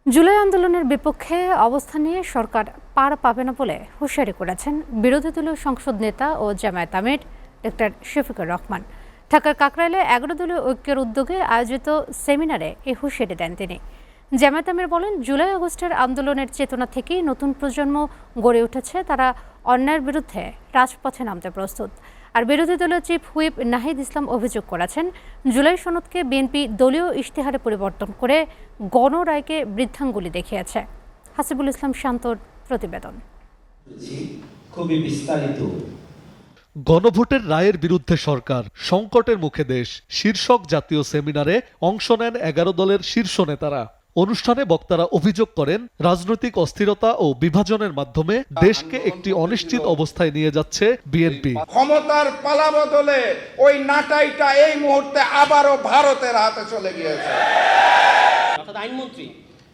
জুলাই আন্দোলনের বিপক্ষে অবস্থান নিয়ে সরকার পার পাবে না বলে হুঁশিয়ারি করেছেন বিরোধী দলীয় সংসদ নেতা ও জামায়াত আমির ডক্টর শফিকুর রহমান। ঢাকার কাকরাইলে 11 দলীয় ঐক্যের উদ্যোগে আয়োজিত সেমিনারে এই হুঁশিয়ারি দেন তিনি। জামায়াত আমির বলেন, জুলাই আগস্টের আন্দোলনের চেতনা থেকেই নতুন প্রজন্ম গড়ে উঠেছে, তারা অন্যায়ের বিরুদ্ধে রাজপথে নামতে প্রস্তুত। আর বিরোধী দলীয় চিফ হুইপ নাহিদ ইসলাম অভিযোগ করেছেন, জুলাই সনদকে বিএনপি দলীয় ইশতেহারে পরিবর্তন করে গণরায়কে বৃদ্ধাঙ্গুলি দেখিয়েছে। হাসিবুল ইসলাম শান্তর প্রতিবেদন। খুবই বিস্তারিত। গণভোটের রায়ের বিরুদ্ধে সরকার, সংকটের মুখে দেশ শীর্ষক জাতীয় সেমিনারে অংশ নেন 11 দলের শীর্ষ নেতারা। অনুষ্ঠানে বক্তারা অভিযোগ করেন, রাজনৈতিক অস্থিরতা ও বিভাজনের মাধ্যমে দেশকে একটি অনিশ্চিত অবস্থায় নিয়ে যাচ্ছে বিএনপি। ক্ষমতার পালাবদলে ওই নাটাইটা এই মুহূর্তে আবারও ভারতের হাতে চলে গিয়েছে। অর্থাৎ আইনমন্ত্রী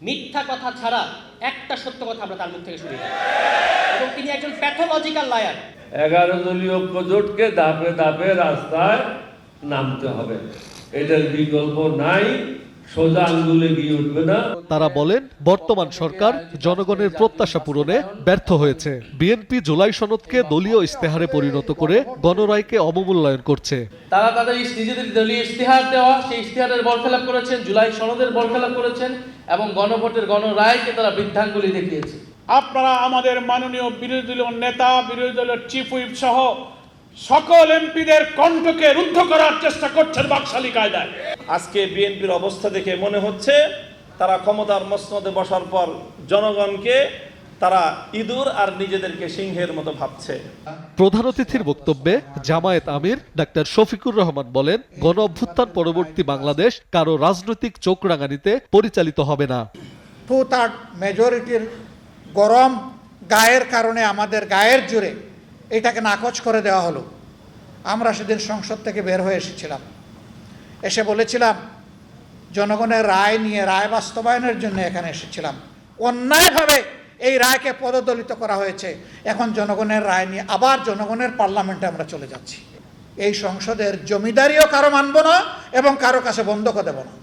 মিথ্যা কথা ছাড়া একটা সত্য কথা আমরা তার মুখ থেকে শুনি না, এবং তিনি একজন প্যাথোলজিক্যাল লায়ার। 11 দলীয় জোটকে ধাপে ধাপে রাস্তায় নামতে হবে, এটার বিকল্প নাই, সোজা আঙ্গুলে গিয়ে উঠবে না। তারা বলেন, বর্তমান সরকার জনগণের প্রত্যাশা পূরণে ব্যর্থ হয়েছে। বিএনপি জুলাই সনদকে দলীয় ইশতেহারে পরিণত করে গণরায়কে অবমূল্যায়ন করছে। তারা তাদের নিজেদের দলীয় ইশতেহার দেওয়া সেই ইশতেহারের বরখেলাপ করেছেন, জুলাই সনদের বরখেলাপ করেছেন এবং গণভোটের গণরায়কে তারা বৃদ্ধাঙ্গুলি দেখিয়েছে। আপনারা আমাদের মাননীয় বিরোধী দলীয় নেতা, বিরোধী দলের চিফ হুইপ সহ সকল এমপিদের কণ্ঠকে রুদ্ধ করার চেষ্টা করছেন বাকশালী কায়দায়। আজকে বিএনপির অবস্থা দেখে মনে হচ্ছে তারা ক্ষমতার মসনদে বসার পর জনগণকে তারা ইঁদুর আর নিজেদেরকে সিংহের মতো ভাবছে। প্রধান অতিথির বক্তব্যে জামায়াত আমির ডাক্তার শফিকুর রহমান বলেন, গণ অভ্যুত্থান পরবর্তী বাংলাদেশ কারো রাজনৈতিক চোখ রাঙানিতে পরিচালিত হবে না। 2/3 মেজরিটির গরম গায়ের কারণে আমাদের গায়ের জোরে এটাকে নাকচ করে দেওয়া হলো। আমরা সেদিন সংসদ থেকে বের হয়ে এসেছিলাম, এসে বলেছিলাম জনগণের রায় নিয়ে, রায় বাস্তবায়নের জন্য এখানে এসেছিলাম। অন্যায়ভাবে এই রায়কে পদদলিত করা হয়েছে। এখন জনগণের রায় নিয়ে আবার জনগণের পার্লামেন্টে আমরা চলে যাচ্ছি। এই সংসদের জমিদারিও কারো মানব না এবং কারো কাছে বন্ধকও দেব না।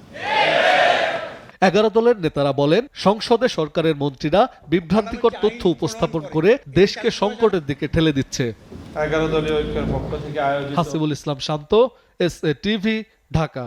11 দলের নেতারা বলেন, সংসদে সরকারের মন্ত্রীরা বিভ্রান্তিকর তথ্য উপস্থাপন করে দেশকে সংকটের দিকে ঠেলে দিচ্ছে। 11 দলীয় ঐক্যের পক্ষ থেকে আয়োজিত হাসিবুল ইসলাম শান্ত, SA টিভি, ঢাকা।